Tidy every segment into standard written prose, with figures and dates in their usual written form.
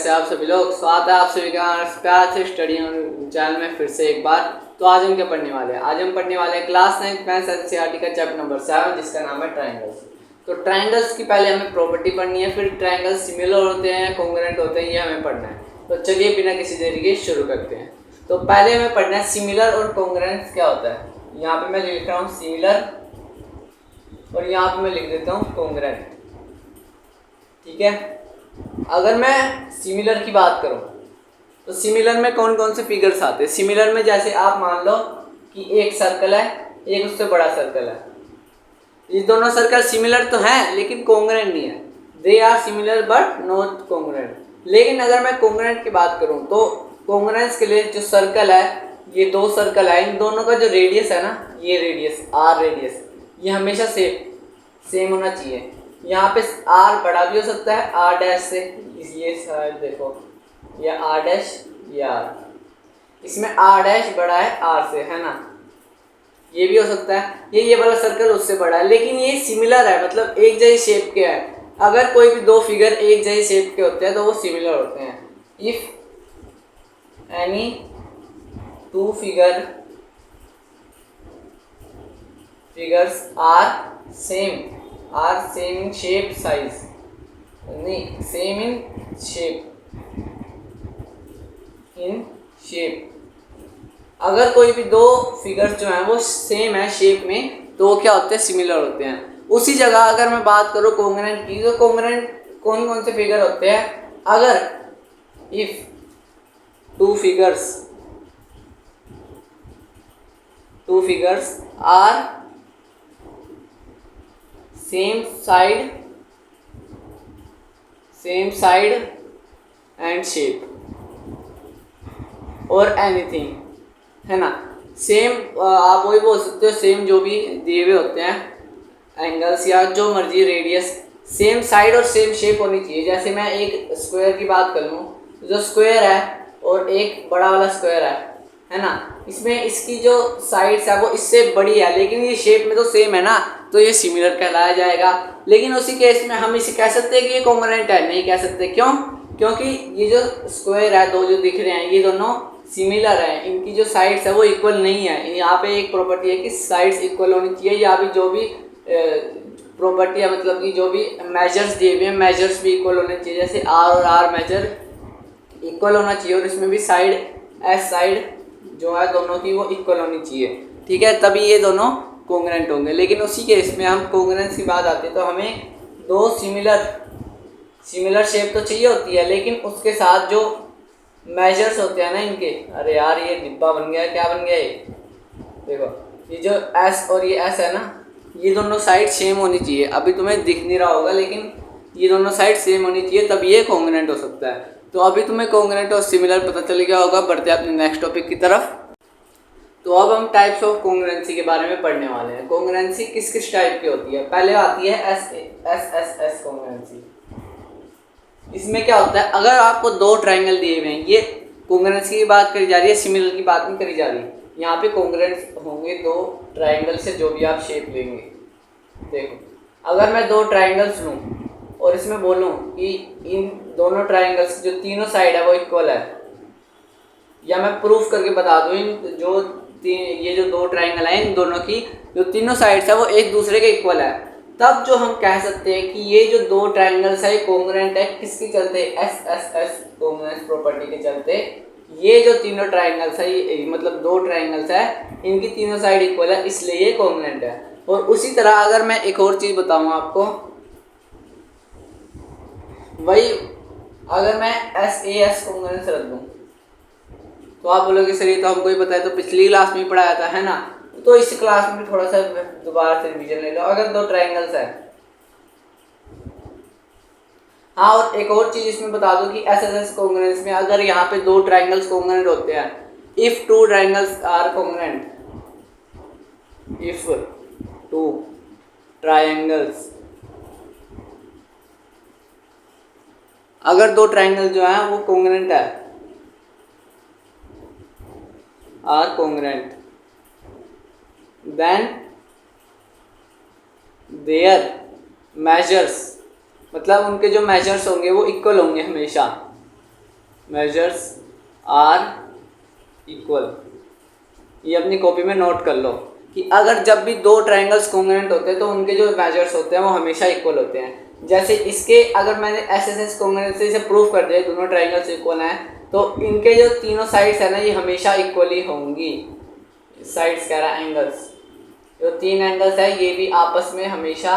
कैसे आप सभी लोग। स्वागत है आप सभी का प्यार से स्टडी चैनल में फिर से एक बार। तो आज हम क्या पढ़ने वाले हैं? आज हम पढ़ने वाले हैं क्लास 9 मैथ्स एनसीईआरटी का चैप्टर नंबर 7 जिसका नाम है ट्रायंगल्स। तो ट्रायंगल्स की पहले हमें प्रॉपर्टी पढ़नी है, फिर ट्रायंगल्स सिमिलर होते हैं, कॉन्ग्रुएंट होते हैं, ये हमें पढ़ना है। तो चलिए बिना किसी देरी के शुरू करते हैं। तो पहले हमें पढ़ना है सिमिलर और कॉन्ग्रुएंट क्या होता है। यहाँ पे मैं लिख रहा हूँ सिमिलर और यहाँ पे मैं लिख देता हूँ कॉन्ग्रुएंट। ठीक है, अगर मैं सिमिलर की बात करूं तो सिमिलर में कौन कौन से फिगर्स आते हैं। सिमिलर में जैसे आप मान लो कि एक सर्कल है, एक उससे बड़ा सर्कल है। ये दोनों सर्कल सिमिलर तो हैं लेकिन कॉन्ग्रुएंट नहीं है। They are similar but not congruent. लेकिन अगर मैं कॉन्ग्रुएंट की बात करूं तो कॉन्ग्रुएंस के लिए जो सर्कल है, ये दो सर्कल है, इन दोनों का जो रेडियस है ना, ये रेडियस आर रेडियस, ये हमेशा सेम होना चाहिए। यहाँ पे आर बड़ा भी हो सकता है आर डैश से, ये साइड देखो, ये आर डैश, ये आर, इसमें आर डैश बड़ा है आर से, है ना, ये भी हो सकता है। ये वाला सर्कल उससे बड़ा है, लेकिन ये सिमिलर है, मतलब एक जैसी शेप के है। अगर कोई भी दो फिगर एक जैसी शेप के होते हैं तो वो सिमिलर होते हैं। If any two figures are same in shape size, नहीं सेम इन शेप, अगर कोई भी दो फिगर्स जो हैं वो सेम है शेप में तो वो क्या होते हैं, सिमिलर होते हैं। उसी जगह अगर मैं बात करूँ कॉन्ग्रुएंट की, तो कॉन्ग्रुएंट कौन कौन से फिगर होते हैं? अगर if two figures are same side and shape और एनीथिंग, है ना। सेम आप वही बोल सकते हो, सेम जो भी दिए हुए होते हैं एंगल्स या जो मर्जी रेडियस, सेम साइड और सेम शेप होनी चाहिए। जैसे मैं एक स्क्वायर की बात कर लूँ, जो स्क्वायर है और एक बड़ा वाला स्क्वायर है ना, इसमें इसकी जो साइड्स है वो इससे बड़ी है लेकिन ये शेप में तो सेम है ना, तो ये सिमिलर कहलाया जाएगा। लेकिन उसी केस में हम इसे कह सकते हैं कि ये कॉन्ग्रुएंट है? नहीं कह सकते। क्यों? क्योंकि ये जो स्क्वायर है, दो जो दिख रहे हैं, ये दोनों सिमिलर है, इनकी जो साइड्स है वो इक्वल नहीं है। यहाँ पे एक प्रॉपर्टी है कि साइड्स इक्वल होनी चाहिए, या भी जो भी प्रॉपर्टी है, मतलब कि जो भी मेजर्स दिए हुए हैं मेजर्स भी इक्वल होने चाहिए। जैसे आर और आर मेजर इक्वल होना चाहिए और इसमें भी साइड जो है दोनों की वो इक्वल होनी चाहिए। ठीक है, तभी ये दोनों कॉन्ग्रुएंट होंगे। लेकिन उसी केस में हम कॉन्ग्रुएंस की बात आती है तो हमें दो सिमिलर शेप तो चाहिए होती है, लेकिन उसके साथ जो मेजर्स होते हैं ना इनके, अरे यार ये डिब्बा बन गया, क्या बन गया ये, देखो ये जो एस और ये एस है ना, ये दोनों साइड सेम होनी चाहिए। अभी तुम्हें दिख नहीं रहा होगा लेकिन ये दोनों साइड सेम होनी चाहिए, तब ये कॉन्ग्रुएंट हो सकता है। तो अभी तुम्हें कॉन्ग्रुएंट और सिमिलर पता चल गया होगा। बढ़ते हैं अपने नेक्स्ट टॉपिक की तरफ। तो अब हम टाइप्स ऑफ कॉन्ग्रुएंसी के बारे में पढ़ने वाले हैं। कॉन्ग्रुएंसी किस किस टाइप की होती है? पहले आती है एस कॉन्ग्रुएंसी। इसमें क्या होता है, अगर आपको दो ट्रायंगल दिए हुए हैं, ये कॉन्ग्रुएंसी की बात करी जा रही है, सिमिलर की बात नहीं करी जा रही। यहाँ पे कॉन्ग्रुएंट होंगे दो ट्रायंगल से जो भी आप शेप लेंगे। देखो, अगर मैं दो ट्रायंगल्स लूँ और इसमें बोलूँ कि इन दोनों ट्रायंगल्स जो तीनों साइड है वो इक्वल है, या मैं प्रूफ करके बता दूँ ये जो दो ट्रायंगल हैं इन दोनों की जो तीनों साइड्स है वो एक दूसरे के इक्वल है, तब जो हम कह सकते हैं कि ये जो दो ट्रायंगल्स है कॉन्ग्रुएंट है। किसके चलते? एस कॉन्ग्रुएंस प्रॉपर्टी के चलते। ये जो तीनों ट्रायंगल्स है, मतलब दो ट्रायंगल्स है, इनकी तीनों साइड इक्वल है, इसलिए ये कॉन्ग्रुएंट है। और उसी तरह अगर मैं एक और चीज़ बताऊँ आपको, वही अगर मैं एस कॉन्ग्रुएंस रख दूँ तो आप बोलोगे सर ये तो हमको ही पता है, तो पिछली क्लास में ही पढ़ाया था, है ना। तो इस क्लास में भी थोड़ा सा दोबारा से रिवीजन ले लो। अगर दो ट्रायंगल्स है, हाँ, और एक और चीज इसमें बता दो कि एस कॉन्ग्रुएंस में अगर यहाँ पे दो ट्रायंगल्स कॉन्ग्रुएंट होते हैं, if two triangles are congruent, if two triangles, अगर दो ट्रायंगल जो है वो कॉन्ग्रुएंट है, are congruent, then their measures, मतलब उनके जो मेजर्स होंगे वो इक्वल होंगे हमेशा। Measures are equal. ये अपनी कॉपी में नोट कर लो कि अगर जब भी दो ट्रायंगल्स कॉन्ग्रुएंट होते हैं तो उनके जो मेजर्स होते हैं वो हमेशा इक्वल होते हैं। जैसे इसके अगर मैंने एस कॉन्ग्रुएंसी से प्रूव कर दिया दोनों ट्रायंगल्स इक्वल हैं तो इनके जो तीनों साइड्स है ना ये हमेशा इक्वली होंगी। साइड्स कह रहा है एंगल्स, जो तीन एंगल्स है ये भी आपस में हमेशा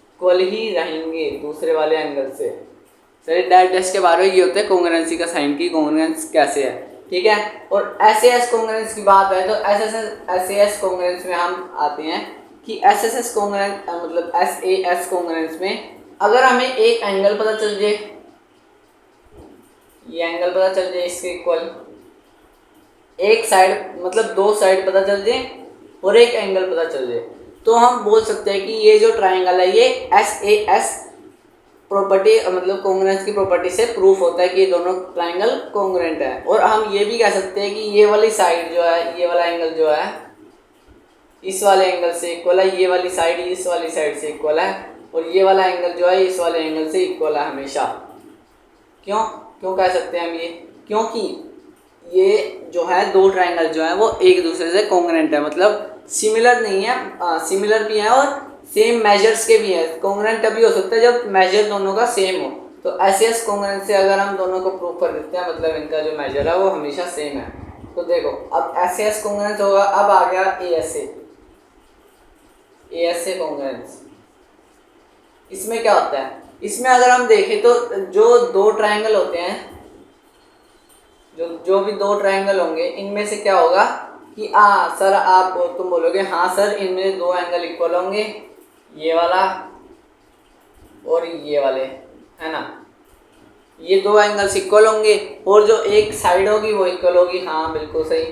इक्वल ही रहेंगे दूसरे वाले एंगल से। चलिए डायरेक्ट टेस्ट के बारे में ये होता है कॉन्ग्रुएंसी का साइन की कॉन्ग्रुएंस कैसे है, ठीक है। और एस कॉन्ग्रुएंस की बात है तो एस कॉन्ग्रुएंस में हम आते हैं कि एस कॉन्ग्रुएंस मतलब एस कॉन्ग्रुएंस में अगर हमें एक एंगल पता चल जाए, ये एंगल पता चल जाए इसके इक्वल, एक साइड मतलब दो साइड पता चल जाए और एक एंगल पता चल जाए, तो हम बोल सकते हैं कि ये जो ट्राइंगल है ये एस प्रॉपर्टी मतलब कॉन्ग्रुएंस की प्रॉपर्टी से प्रूफ होता है कि ये दोनों ट्राइंगल कॉन्ग्रुएंट है। और हम ये भी कह सकते हैं कि ये वाली साइड जो है, ये वाला एंगल जो है इस वाले एंगल से इक्वल है, ये वाली साइड इस वाली साइड से इक्वल है, और ये वाला एंगल जो है इस वाले एंगल से इक्वल है हमेशा। क्यों क्यों कह सकते हैं हम ये? क्योंकि ये जो है दो ट्राइंगल जो है वो एक दूसरे से कॉन्ग्रुएंट है, मतलब सिमिलर नहीं है, सिमिलर भी है और सेम मेजर्स के भी है। कॉन्ग्रुएंट तभी हो सकता है जब मेजर दोनों का सेम हो। तो एस कॉन्ग्रुएंस से अगर हम दोनों को प्रूव कर देते हैं मतलब इनका जो मेजर है वो हमेशा सेम है। तो देखो अब एस कॉन्ग्रुएंस होगा, अब आ गया ए एस कॉन्ग्रुएंस। इसमें क्या होता है, इसमें अगर हम देखें तो जो दो ट्राइंगल होते हैं, जो भी दो ट्राइंगल होंगे इनमें से क्या होगा कि सर आप तुम बोलोगे हाँ सर इनमें दो एंगल इक्वल होंगे, ये वाला और ये वाले, है ना, ये दो एंगल्स इक्वल होंगे और जो एक साइड होगी वो इक्वल होगी। हाँ बिल्कुल सही।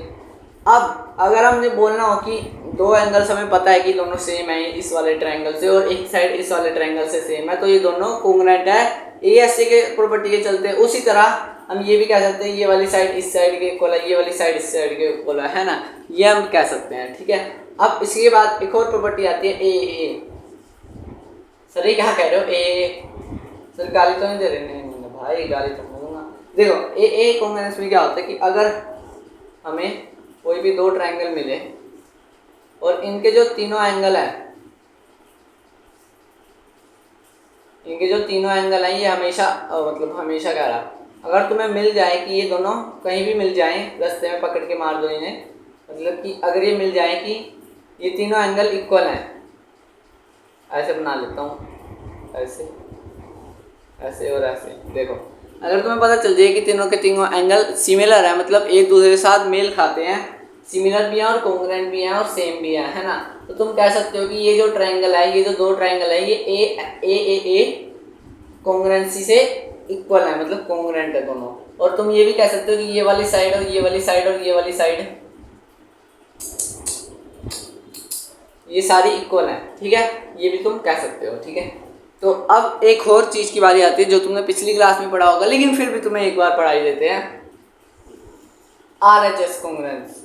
अब अगर हमने बोलना हो कि दो एंगल्स हमें पता है कि दोनों सेम है इस वाले ट्रायंगल से और एक साइड इस वाले ट्रायंगल से सेम है, तो ये दोनों कॉन्ग्रुएंट है एएससी के प्रॉपर्टी के चलते। उसी तरह हम ये भी कह सकते हैं ये वाली साइड इस साइड के इक्वल है, ये वाली साइड इस साइड के इक्वल है ना, ये हम कह सकते हैं, ठीक है। अब इसके बाद एक और प्रॉपर्टी आती है ए। सर ये क्या कह रहे हो ए? सर गाली तो नहीं दे रहे? नहीं भाई गाली तो नहीं दूंगा। देखो ए कॉन्ग्रुएंस में क्या होता है कि अगर हमें कोई भी दो ट्रायंगल मिले और इनके जो तीनों एंगल हैं, इनके जो तीनों एंगल हैं ये हमेशा मतलब हमेशा कह रहा, अगर तुम्हें मिल जाए कि ये दोनों कहीं भी मिल जाएं, रास्ते में पकड़ के मार दो इन्हें, मतलब कि अगर ये मिल जाए कि ये तीनों एंगल इक्वल हैं, ऐसे बना लेता हूँ, ऐसे ऐसे और ऐसे। देखो अगर तुम्हें पता चल जाए कि तीनों के तीनों एंगल सिमिलर है, मतलब एक दूसरे के साथ मेल खाते हैं, सिमिलर भी हैं और कॉन्ग्रुएंट भी हैं और सेम भी है ना, तो तुम कह सकते हो कि ये जो ट्रायंगल है, ये जो दो ट्रायंगल है, ये ए कॉन्ग्रुएंसी से इक्वल है, मतलब कॉन्ग्रुएंट है दोनों। और तुम ये भी कह सकते हो कि ये वाली साइड और ये वाली साइड और ये वाली साइड ये सारी इक्वल है, ठीक है, ये भी तुम कह सकते हो, ठीक है। तो अब एक और चीज़ की बारी आती है जो तुमने पिछली क्लास में पढ़ा होगा, लेकिन फिर भी तुम्हें एक बार पढ़ाई देते हैं, RHS कॉन्ग्रुएंस।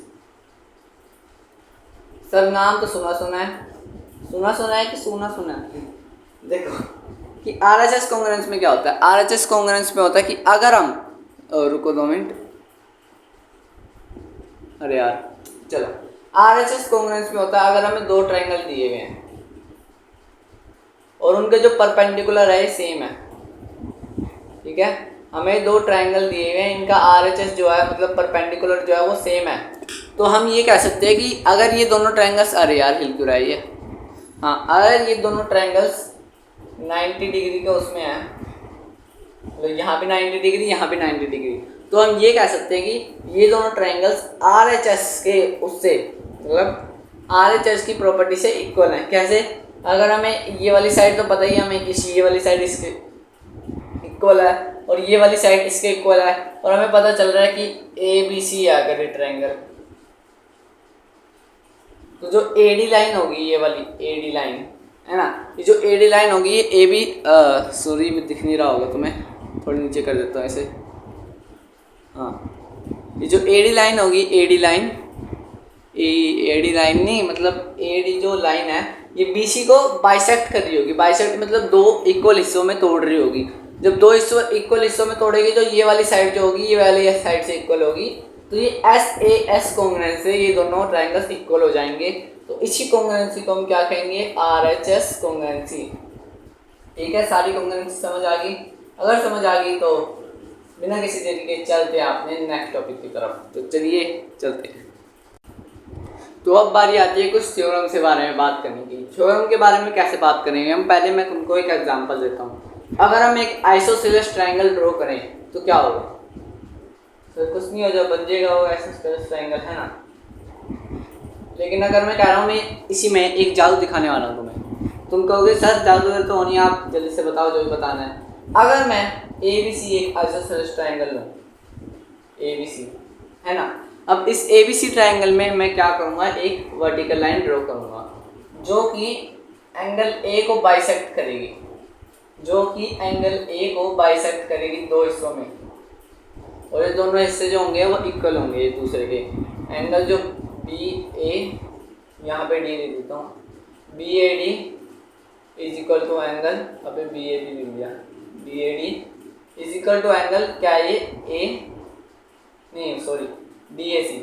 सर नाम तो सुना सुना है कि सुना है। देखो कि RHS कॉन्ग्रुएंस में क्या होता है। RHS कॉन्ग्रुएंस में होता है कि अगर हम रुको 2 मिनट, अरे यार चलो, RHS कॉन्ग्रुएंस में होता है अगर हमें दो ट्रायंगल दिए हुए हैं और उनके जो परपेंडिकुलर है सेम है, ठीक है, हमें दो ट्रायंगल दिए हुए हैं, इनका RHS जो है मतलब परपेंडिकुलर जो है वो सेम है, तो हम ये कह सकते हैं कि अगर ये दोनों ट्रायंगल्स, अरे यार हिल क्यों रहा है ये, हाँ, अगर ये दोनों ट्रायंगल्स 90 डिग्री का उसमें है, मतलब यहाँ भी 90 डिग्री यहाँ भी 90 डिग्री, तो हम ये कह सकते हैं कि ये दोनों ट्रायंगल्स RHS के उससे मतलब RHS की प्रॉपर्टी से इक्वल हैं। कैसे? अगर हमें ये वाली साइड तो पता ही है हमें कि ये वाली साइड इसके इक्वल है और ये वाली साइड इसके इक्वल है, और हमें पता चल रहा है कि ABC है अगर ये ट्रायंगल, तो जो AD लाइन होगी, ये वाली AD लाइन है ना, ये जो AD लाइन होगी ये AB सॉरी दिख नहीं रहा होगा तुम्हें, थोड़ी नीचे कर देता हूँ ऐसे, हाँ, ये जो AD लाइन होगी, AD लाइन नहीं मतलब AD जो लाइन है ये BC को बाइसेक्ट कर रही होगी, बाइसेक्ट मतलब दो इक्वल हिस्सों में तोड़ रही होगी, जब दो हिस्सों इक्वल हिस्सों में तोड़ेगी तो ये वाली साइड जो होगी ये वाली साइड से इक्वल होगी, तो ये एस ए एस कॉन्ग्रुएंस से ये दोनों ट्राइंगल्स इक्वल हो जाएंगे। तो इसी कॉन्ग्रुएंसी को हम क्या कहेंगे, आर एच एस कॉन्ग्रुएंसी। ठीक है, सारी कॉन्ग्रुएंसी समझ आ गई? अगर समझ आ गई तो बिना किसी देरी के चलते हैं अपने नेक्स्ट टॉपिक की तरफ। तो चलिए चलते हैं। तो अब बारी आती है कुछ थ्योरम से बारे में बात करने की। थ्योरम के बारे में कैसे बात करेंगे हम, पहले मैं तुमको एक एग्जांपल देता हूँ। अगर हम एक आइसोसेलेस ट्रायंगल ड्रॉ करें तो क्या होगा? तो कुछ नहीं हो जाए, बन जाएगा वो आइसोसेलेस ट्रायंगल, है ना। लेकिन अगर मैं कह रहा हूँ मैं इसी में एक जादू दिखाने वाला हूँ तुम्हें, तुम कहोगे सर जादूगर तो होनी, आप जल्दी से बताओ जो भी बताना है। अगर मैं ए बी सी एक आइसोसेलेस ट्रायंगल लूँ, ए बी सी, है ना। अब इस ए बी सी ट्रायंगल में मैं क्या करूँगा, एक वर्टिकल लाइन ड्रॉ करूँगा जो कि एंगल ए को बाइसेक्ट करेगी, जो कि एंगल ए को बाइसेक्ट करेगी दो हिस्सों में, और ये दोनों हिस्से जो होंगे वो इक्वल होंगे एक दूसरे के। एंगल जो बी ए, यहाँ पे डी दे देता हूँ, B A D is equal to angle, अब बी ए डी लिख दिया, B A D is equal to angle क्या, ये ए नहीं सॉरी डी ए सी,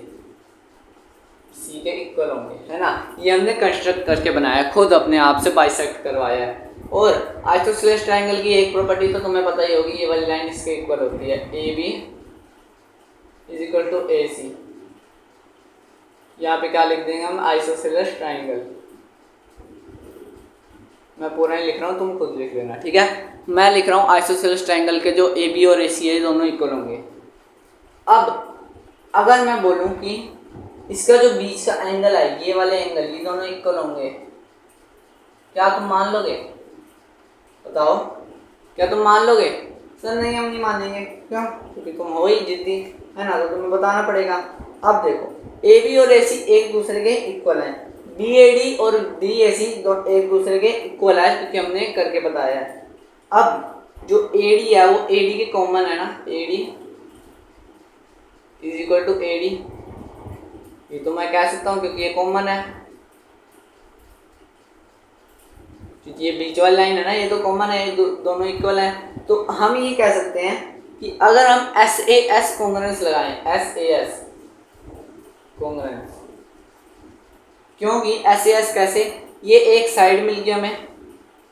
सी के इक्वल होंगे, है ना। ये हमने कंस्ट्रक्ट करके बनाया, खुद अपने आप से बाइसेक्ट करवाया है। और आइसोसेलेस ट्रायंगल की एक प्रॉपर्टी तो तुम्हें पता ही होगी, ये वाली लाइन इसके इक्वल होती है, A B is equal to A C. यहाँ पे क्या लिख देंगे हम, आइसोसेलेस ट्रायंगल। मैं पूरा नहीं लिख रहा हूँ, तुम खुद लिख लेना, ठीक है। मैं लिख रहा हूँ आइसोसेलेस ट्रायंगल के जो ए बी और ए सी है दोनों इक्वल होंगे। अब अगर मैं बोलूँ कि इसका जो बीच का एंगल है, ये वाले एंगल, ये दोनों इक्वल होंगे, क्या तुम मान लोगे? बताओ, क्या तुम मान लोगे? सर नहीं, हम नहीं मानेंगे। क्यों? क्योंकि तुम हो ही जिद्दी, है ना, तो तुम्हें बताना पड़ेगा। अब देखो, ए बी और ए सी एक दूसरे के इक्वल हैं, बी ए डी और डी ए सी एक दूसरे के इक्वल है, क्योंकि हमने करके बताया है। अब जो ए डी है वो ए डी के कॉमन है ना, A D is equal to A D, ये तो मैं कह सकता हूँ क्योंकि ये कॉमन है, क्योंकि ये बीच वाली लाइन है ना, ये तो कॉमन है, ये दोनों इक्वल हैं। तो हम ये कह सकते हैं कि अगर हम एस ए एस कॉन्ग्रुएंस लगाएं, एस ए एस कॉन्ग्रुएंस, क्योंकि एस ए एस कैसे, ये एक साइड मिल गई हमें,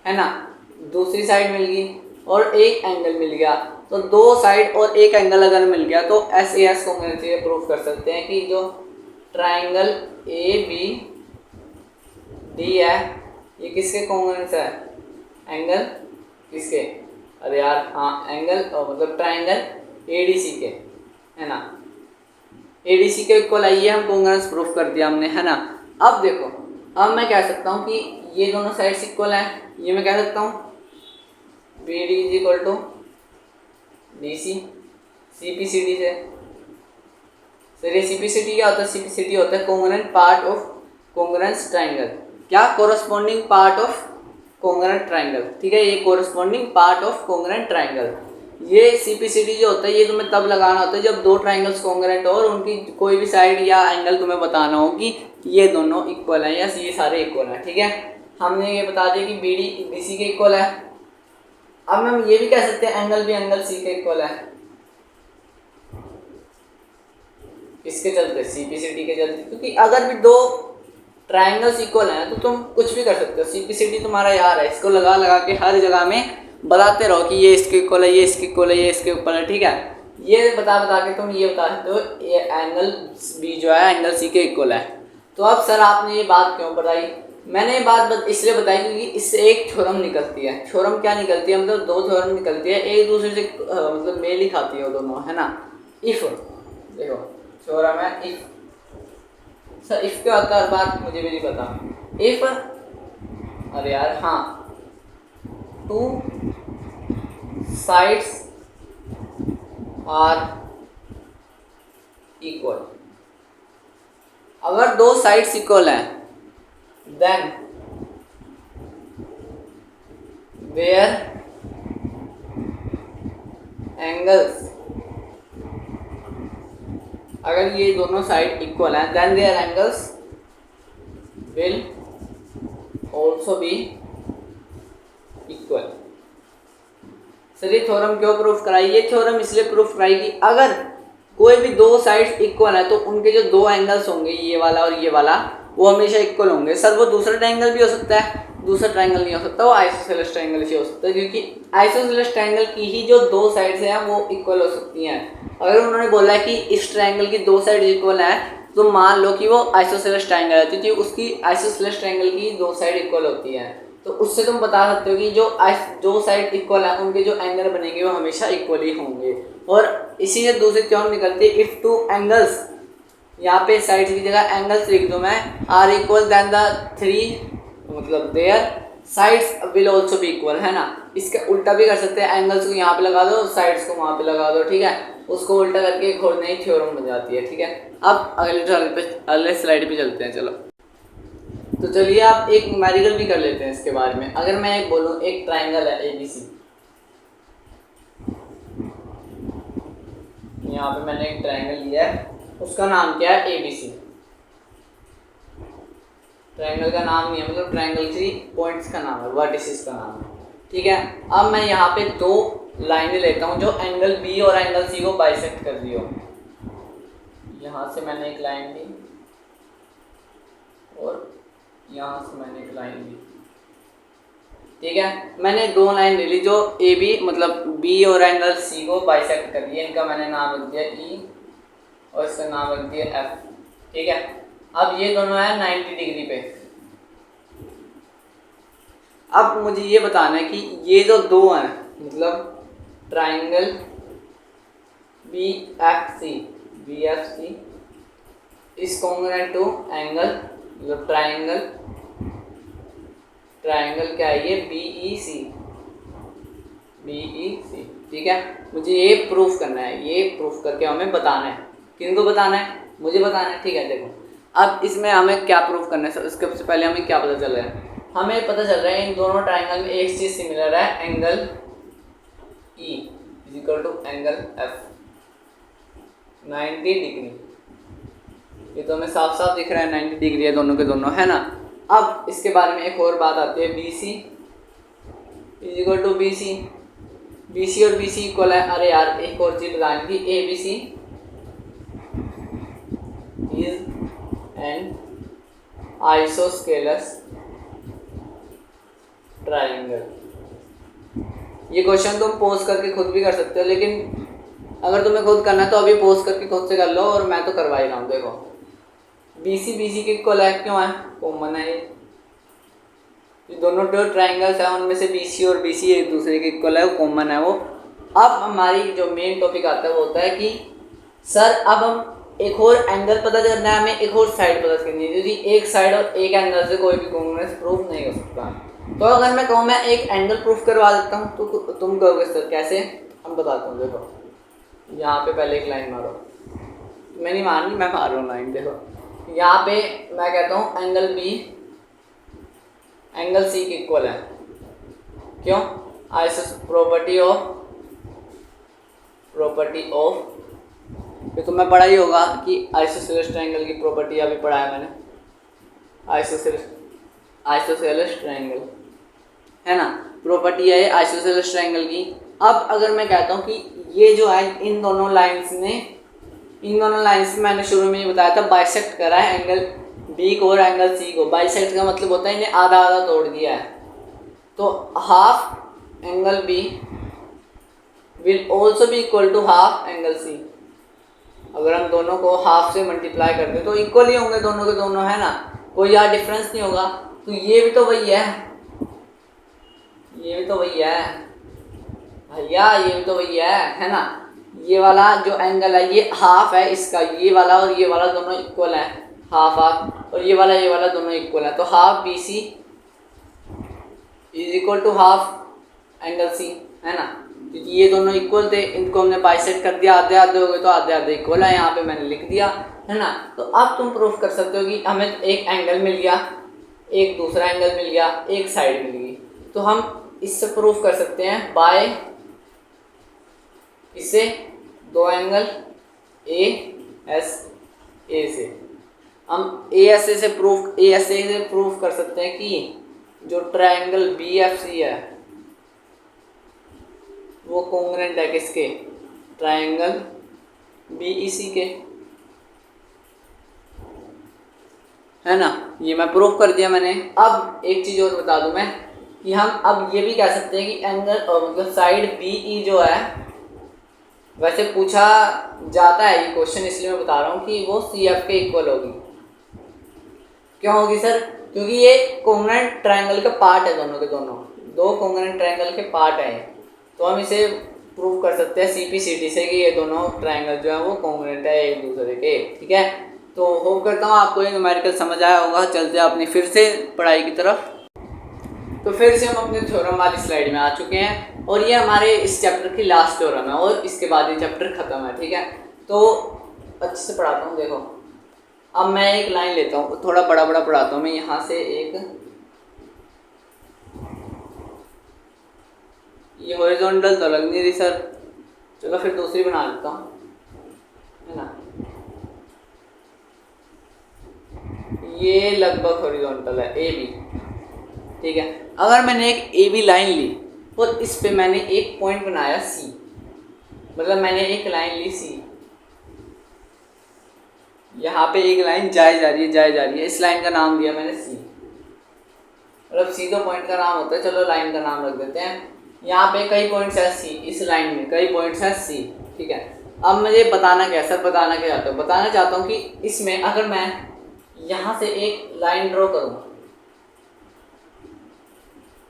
है ना, दूसरी साइड मिल गई और एक एंगल मिल गया, तो दो साइड और एक एंगल अगर मिल गया तो एस ए एस कॉन्ग्रुएंस से प्रूव कर सकते हैं कि जो ट्राइंगल ए बी डी है ये किसके कॉन्ग्रुएंस है, एंगल किसके, अरे यार हाँ, एंगल मतलब ट्राइंगल ए डी सी के, है ना, ए डी सी के इक्वल है, ये हम कॉन्ग्रुएंस प्रूफ कर दिया हमने, है ना। अब देखो, अब मैं कह सकता हूँ कि ये दोनों साइड्स इक्वल हैं, ये मैं कह सकता हूँ B D is equal to D C, C P C D से। सर ये सी पी सी डी क्या होता है? सी पी सी डी होता है congruent part of congruence triangle, क्या, corresponding part of congruent triangle, ठीक है, ये corresponding part of congruent triangle. ये सी पी सी डी जो होता है ये तुम्हें तब लगाना होता है जब दो ट्राइंगल्स कॉन्ग्रुएंट हो और उनकी कोई भी साइड या एंगल तुम्हें बताना हो कि ये दोनों इक्वल हैं या ये सारे इक्वल हैं, ठीक है। हमने ये बता दिया कि बी डी बी सी के इक्वल है। अब हम ये भी कह सकते हैं एंगल भी एंगल सी के इक्वल है, किसके चलते, सी पी सी डी के चलते, क्योंकि अगर भी दो ट्राइंगल्स इक्वल हैं तो तुम कुछ भी कर सकते हो। सी पी सी डी तुम्हारा यार है, इसको लगा लगा के हर जगह में बताते रहो कि ये इसके इक्वल है, ये इसके इक्वल है, ये इसके इक्वल है, ठीक है। ये बता बता के तुम ये बता सकते हो ये एंगल बी जो है एंगल सी के इक्वल है। तो अब सर आपने ये बात क्यों बताई? मैंने ये बात इसलिए बताई क्योंकि इससे एक थ्योरम निकलती है। थ्योरम क्या निकलती है? मतलब दो थ्योरम निकलती है, एक दूसरे से मतलब मेल ही खाती है दोनों, है ना। इफ देखो थ्योरम है इफ, सर इफ के बात मुझे भी नहीं पता। इफ, अरे यार हाँ, टू साइड्स आर इक्वल, अगर दो साइड्स इक्वल हैं देन वेयर एंगल्स, अगर ये दोनों साइड इक्वल हैं then their angles will also be equal. Sir ये थ्योरम क्यों प्रूफ कराई? ये थ्योरम इसलिए प्रूफ कराई कि अगर कोई भी दो साइड्स इक्वल है तो उनके जो दो एंगल्स होंगे, ये वाला और ये वाला, वो हमेशा इक्वल होंगे। सर वो दूसरा ट्रायंगल भी हो सकता है, दूसरा ट्रायंगल नहीं हो सकता, वो आइसोसेलेस ट्रायंगल ही हो सकता है, क्योंकि आइसोसेलेस ट्रायंगल की ही जो दो साइड्स हैं वो इक्वल हो सकती हैं। अगर उन्होंने बोला है कि इस ट्रायंगल की दो साइड इक्वल है, तो मान लो कि वो आइसोसेलेस ट्रायंगल है, क्योंकि उसकी आइसोसेलेस ट्रायंगल की दो साइड इक्वल होती है। तो उससे तुम बता सकते हो कि जो साइड इक्वल है उनके जो एंगल बनेंगे वो हमेशा इक्वल ही होंगे। और इसी से दूसरी थ्योरम निकलती है, इफ टू एंगल्स, यहाँ पे साइड्स की जगह एंगल्स लिख दूँ मैं, are equal then the three, मतलब देयर साइड्स विल ऑल्सो भी इक्वल, है ना। इसका उल्टा भी कर सकते हैं, एंगल्स को यहाँ पे लगा दो, साइड्स को वहाँ पे लगा दो, ठीक है। उसको उल्टा करके एक और नई थ्योरम बन जाती है, ठीक है। अब अगले स्लाइड पे चलते हैं, चलो। तो चलिए आप एक न्यूमेरिकल भी कर लेते हैं इसके बारे में। अगर मैं एक बोलूँ, एक ट्राइंगल है ABC, यहाँ पे मैंने एक ट्राइंगल लिया है, उसका नाम क्या है? ABC। ट्राइंगल का नाम नहीं है, मतलब ट्राइंगल की पॉइंट्स का नाम है, वर्टिसेस का नाम है, ठीक है। अब मैं यहाँ पे दो लाइनें लेता हूँ जो एंगल B और एंगल C को बाइसेक्ट कर रही हो। यहाँ से मैंने एक लाइन ली और यहाँ से मैंने एक लाइन ली, ठीक है। मैंने दो लाइन ले ली जो AB मतलब B और एंगल C को बाइसेक्ट कर रही है। इनका मैंने नाम रख दिया E और इसका नाम रख दिया F, ठीक है। अब ये दोनों है 90 डिग्री पे। अब मुझे ये बताना है कि ये जो दो हैं, मतलब triangle BFC is congruent to angle, मतलब ट्राइंगल क्या है ये? BEC, ठीक है। मुझे ये प्रूफ करना है, ये प्रूफ करके हमें बताना है। किनको बताना है? मुझे बताना है, ठीक है। देखो अब इसमें हमें क्या प्रूफ करना है, इसके पहले हमें क्या पता चल रहा है? हमें पता चल रहा है इन दोनों ट्राइंगल में एक चीज़ सिमिलर है, angle E is equal to angle F 90 degree. ये तो हमें साफ साफ दिख रहा है 90 डिग्री है दोनों के दोनों, है ना। अब इसके बारे में एक और बात आती है, BC is equal to BC और BC इक्वल है। अरे यार एक और चीज बतानी थी, ABC is an isosceles triangle. ये क्वेश्चन तुम पोज करके खुद भी कर सकते हो, लेकिन अगर तुम्हें खुद करना है तो अभी पोज करके खुद से कर लो, और मैं तो करवा ही रहा हूँ। देखो BC के इक्वल है, क्यों है? कॉमन है ये दोनों जो ट्राइंगल्स हैं उनमें से BC और BC एक दूसरे के इक्वल है, वो कॉमन है वो। अब हमारी जो मेन टॉपिक आता है वो होता है कि सर अब हम एक और एंगल पता करना है, हमें एक और साइड पता करनी है, क्योंकि एक साइड और एक एंगल से कोई भी कॉन्ग्रुएंस प्रूफ नहीं हो सकता। तो अगर मैं कहूँ मैं एक एंगल प्रूफ करवा देता हूँ, तो तुम कहोगे सर कैसे? हम बताता हूँ। देखो यहाँ पे पहले एक लाइन मारो, मैं नहीं मार रही, मैं मार रहा हूँ लाइन। देखो यहाँ पे मैं कहता हूँ एंगल B एंगल C के इक्वल है, क्यों? प्रॉपर्टी ऑफ ये तो मैं पढ़ा ही होगा कि आइसोसेलेस ट्रायंगल की प्रॉपर्टी अभी पढ़ा है मैंने, आइसोसेलेस ट्रायंगल, है ना। प्रॉपर्टी है आइसोसेलेस ट्रायंगल की। अब अगर मैं कहता हूँ कि ये जो है इन दोनों लाइंस मैंने शुरू में ही बताया था बाइसेक्ट करा है एंगल B को और एंगल C को। बाइसेक्ट का मतलब होता है इन्हें आधा आधा तोड़ दिया है। तो half angle B will also भी equal to half angle C। अगर हम दोनों को हाफ से मल्टीप्लाई कर दें तो इक्वल ही होंगे दोनों के दोनों, है ना, कोई यार डिफरेंस नहीं होगा। तो ये भी तो वही है, ये भी तो वही है भैया, ये भी तो वही है ना। ये वाला जो एंगल है ये हाफ है इसका, ये वाला और ये वाला दोनों इक्वल है, हाफ हाफ, और ये वाला दोनों इक्वल है। तो half BC is equal to half angle C, है ना। क्योंकि ये दोनों इक्वल थे, इनको हमने बाइसेक्ट कर दिया, आधे आधे हो गए तो आधे आधे इक्वल है, यहाँ पे मैंने लिख दिया, है ना। तो अब तुम प्रूफ कर सकते हो कि हमें एक एंगल मिल गया, एक दूसरा एंगल मिल गया, एक साइड मिल गई। तो हम इससे प्रूफ कर सकते हैं बाय इससे दो एंगल ASA से। हम ASA से प्रूफ कर सकते हैं कि जो ट्रायंगल BFC है वो कॉन्ग्रुएंट है किसके, ट्रायंगल BEC के, है ना। ये मैं प्रूफ कर दिया मैंने। अब एक चीज़ और बता दूं मैं कि हम अब ये भी कह सकते हैं कि एंगल मतलब साइड BE जो है, वैसे पूछा जाता है ये क्वेश्चन, इसलिए मैं बता रहा हूँ कि वो CF के इक्वल होगी। क्यों होगी सर, क्योंकि ये कॉन्ग्रुएंट ट्रायंगल का पार्ट है, दोनों के दोनों दो कॉन्ग्रुएंट ट्रायंगल के पार्ट हैं। तो हम इसे प्रूव कर सकते हैं CP/CD से कि ये दोनों ट्रायंगल जो है वो कॉन्ग्रुएंट है एक दूसरे के, ठीक है। तो होप करता हूँ आपको ये न्यूमेरिकल समझ आया होगा। चलते हैं अपनी फिर से पढ़ाई की तरफ। तो फिर से हम अपने थ्योरम वाली स्लाइड में आ चुके हैं और ये हमारे इस चैप्टर की लास्ट थ्योरम है और इसके बाद ये चैप्टर खत्म है, ठीक है। तो अच्छे से पढ़ाता हूँ, देखो अब मैं एक लाइन लेता हूँ, थोड़ा बड़ा बड़ा पढ़ाता हूँ मैं। यहाँ से एक ये हॉरिजॉन्टल तो लग नहीं रही सर, चलो फिर दूसरी बना लेता हूँ, है ना। ये लगभग हॉरिजॉन्टल है AB, ठीक है। अगर मैंने एक AB लाइन ली और इस पे मैंने एक पॉइंट बनाया C, मतलब मैंने एक लाइन ली C, यहाँ पे एक लाइन जाए जा रही है, इस लाइन का नाम दिया मैंने C, मतलब C तो पॉइंट का नाम होता है, चलो लाइन का नाम रख देते हैं। यहाँ पे कई पॉइंट्स है C, इस लाइन में कई पॉइंट्स है C, ठीक है। अब मुझे बताना क्या है सर, बताना क्या चाहता हूँ, बताना चाहता हूँ कि इसमें अगर मैं यहाँ से एक लाइन ड्रॉ करूँ,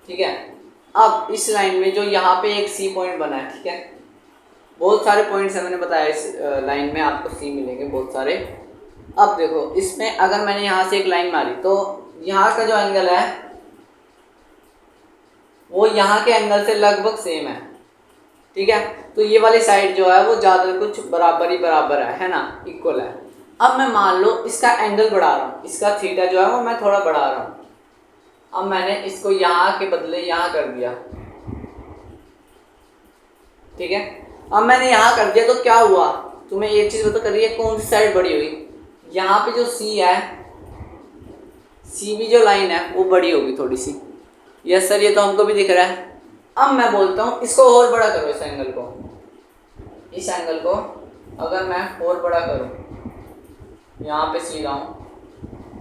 ठीक है। अब इस लाइन में जो यहाँ पे एक C पॉइंट बना है, ठीक है, बहुत सारे पॉइंट्स है, मैंने बताया इस लाइन में आपको C मिलेंगे बहुत सारे। अब देखो इसमें अगर मैंने यहाँ से एक लाइन मारी तो यहाँ का जो एंगल है वो यहाँ के एंगल से लगभग सेम है, ठीक है। तो ये वाली साइड जो है वो ज़्यादा कुछ बराबर ही बराबर है ना, इक्वल है। अब मैं मान लो इसका एंगल बढ़ा रहा हूँ, इसका थीटा जो है वो मैं थोड़ा बढ़ा रहा हूँ। अब मैंने इसको यहाँ के बदले यहाँ कर दिया, ठीक है। अब मैंने यहाँ कर दिया तो क्या हुआ, तुम्हें एक चीज़ बता करिए, कौन सी साइड बड़ी हुई, यहाँ पे जो C है, CB जो लाइन है वो बड़ी होगी थोड़ी सी। यस सर, ये तो हमको भी दिख रहा है। अब मैं बोलता हूँ इसको और बड़ा करो, इस एंगल को, इस एंगल को अगर मैं और बड़ा करूँ, यहाँ पे C लाऊं,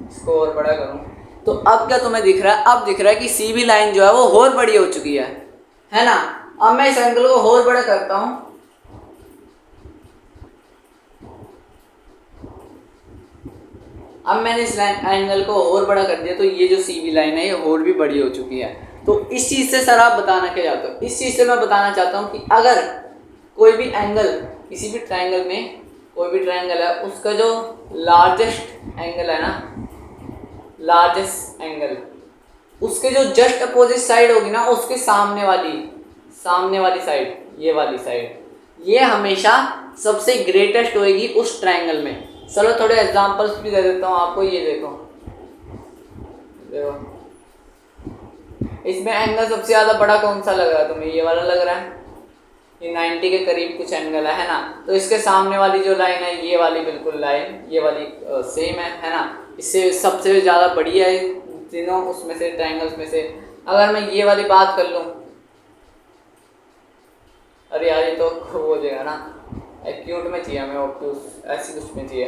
इसको और बड़ा करूँ, तो अब क्या तुम्हें दिख रहा है, अब दिख रहा है कि CB लाइन जो है वो और बड़ी हो चुकी है ना। अब मैं इस एंगल को और बड़ा करता हूँ, अब मैंने इस एंगल को और बड़ा कर दिया तो ये जो CB लाइन है ये और भी बड़ी हो चुकी है। तो इस चीज़ से सर आप बताना क्या चाहते हो, इस चीज़ से मैं बताना चाहता हूँ कि अगर कोई भी एंगल, किसी भी ट्रायंगल में कोई भी ट्रायंगल है, उसका जो लार्जेस्ट एंगल है ना, लार्जेस्ट एंगल, उसके जो जस्ट अपोजिट साइड होगी ना, उसके सामने वाली साइड, ये वाली साइड, ये हमेशा सबसे ग्रेटेस्ट होएगी उस ट्रायंगल में। चलो थोड़े एग्जांपल्स भी दे देता हूँ आपको। ये देखो इसमें एंगल सबसे ज़्यादा बड़ा कौन सा लग रहा है तुम्हें, ये वाला लग रहा है, ये 90 के करीब कुछ एंगल है ना। तो इसके सामने वाली जो लाइन है, ये वाली बिल्कुल लाइन, ये वाली सेम है ना, इससे सबसे ज़्यादा बड़ी है तीनों उसमें से, ट्रायंगल्स में से। अगर मैं ये वाली बात कर लूँ, अरे यार ये तो हो जाएगा ना, एक्यूट में चाहिए हमें, ऑब्ट्यूस ऐसी कुछ में चाहिए।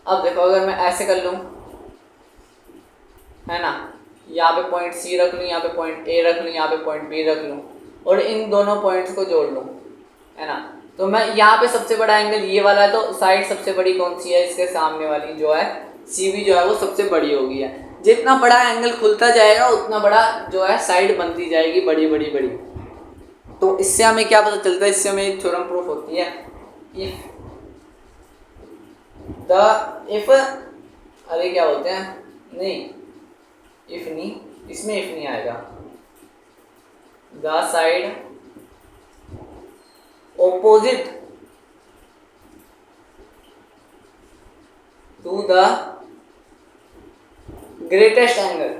अब देखो अगर मैं ऐसे कर लूँ, है ना, यहाँ पे पॉइंट C रख लूँ, यहाँ पे पॉइंट A रख लूँ, यहाँ पे पॉइंट B रख लूँ और इन दोनों पॉइंट्स को जोड़ लूँ, है ना। तो मैं यहाँ पे सबसे बड़ा एंगल ये वाला है, तो साइड सबसे बड़ी कौन सी है, इसके सामने वाली जो है CB जो है वो सबसे बड़ी होगी है। जितना बड़ा एंगल खुलता जाएगा उतना बड़ा जो है साइड बनती जाएगी, बड़ी बड़ी बड़ी। तो इससे हमें क्या पता चलता है, इससे हमें थ्योरम प्रूफ होती है, इफ अरे क्या बोलते हैं, नहीं इफ नहीं, इसमें इफ नहीं आएगा, the side opposite to the greatest angle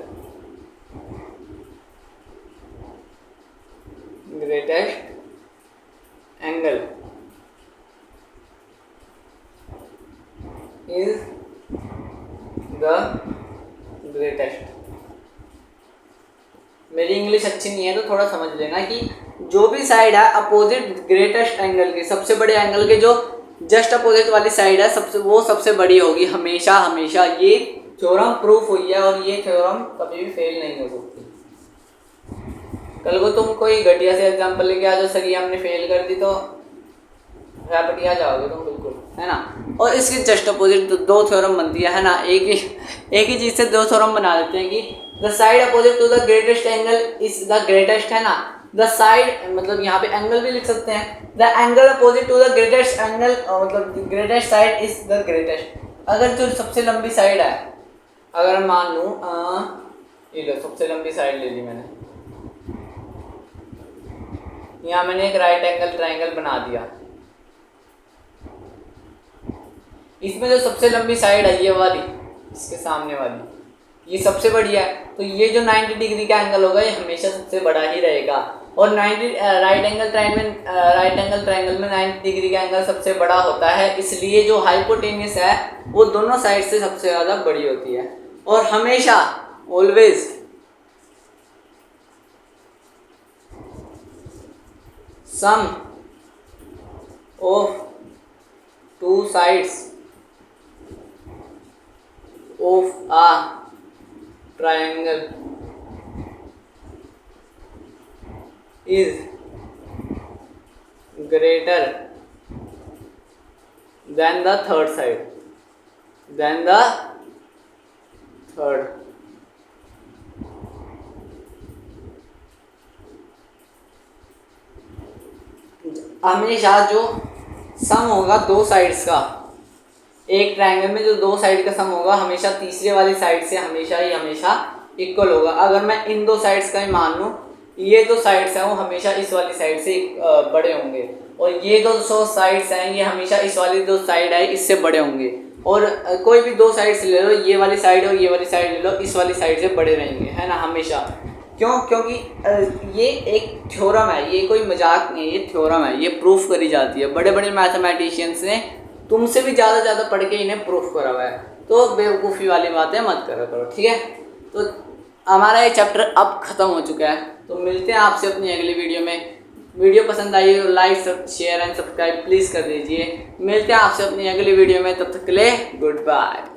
is the greatest। मेरी इंग्लिश अच्छी नहीं है तो थोड़ा समझ लेना कि जो भी साइड है अपोजिट ग्रेटेस्ट एंगल के, सबसे बड़े एंगल के जो जस्ट अपोजिट वाली साइड है सबसे बड़ी होगी हमेशा हमेशा। ये थ्योरम प्रूफ हुई है और ये थ्योरम कभी भी फेल नहीं हो सकती। कल को तुम कोई घटिया से एग्जांपल लेके आ जाओ, सर ये हमने फेल कर दी, तो रैपटिया जाओगे तुम बिल्कुल, है ना। और इसके जस्ट अपोजिट दो थ्योरम बनती है ना, एक ही चीज़ से दो थ्योरम बना देते हैं कि the side opposite to the greatest angle is the greatest, है ना। द साइड मतलब यहाँ पे एंगल भी लिख सकते हैं, the angle opposite to the greatest angle मतलब greatest side is the greatest. अगर जो सबसे लंबी साइड है, अगर मान लूँ ये लो सबसे लंबी साइड ले ली मैंने, यहाँ मैंने एक राइट एंगल ट्राइंगल बना दिया, इसमें जो सबसे लंबी साइड है ये वाली, इसके सामने वाली ये सबसे बड़ी है, तो ये जो 90 डिग्री का एंगल होगा ये हमेशा सबसे बड़ा ही रहेगा। और 90 राइट एंगल ट्राइंगल में 90 डिग्री का एंगल सबसे बड़ा होता है, इसलिए जो हाइपोटेन्यूस है वो दोनों साइड से सबसे ज़्यादा बड़ी होती है। और हमेशा always sum of two sides of a triangle is greater than the third side, than the third। हमेशा जो सम होगा दो साइड्स का, एक ट्रायंगल में जो दो साइड का सम होगा हमेशा तीसरे वाली साइड से हमेशा इक्वल होगा। अगर मैं इन दो साइड्स का ही मान लूँ, ये दो साइड्स हैं वो हमेशा इस वाली साइड से बड़े होंगे, और ये दो साइड्स हैं ये हमेशा इस वाली जो साइड है इससे बड़े होंगे। और कोई भी दो साइड्स ले लो, ये वाली साइड और ये वाली साइड ले लो, इस वाली साइड से बड़े रहेंगे, है ना, हमेशा। क्यों? क्योंकि ये एक थ्योरम है, ये कोई मजाक नहीं है, ये थ्योरम है, ये प्रूफ करी जाती है। बड़े बड़े मैथमेटिशियंस ने तुमसे भी ज़्यादा पढ़ के इन्हें प्रूफ करा हुआ है, तो बेवकूफ़ी वाली बातें मत करा करो, ठीक है। तो हमारा ये चैप्टर अब ख़त्म हो चुका है, तो मिलते हैं आपसे अपनी अगली वीडियो में। वीडियो पसंद आई हो like share and subscribe please कर दीजिए। मिलते हैं आपसे अपनी अगली वीडियो में, तब तक के लिए गुड बाय।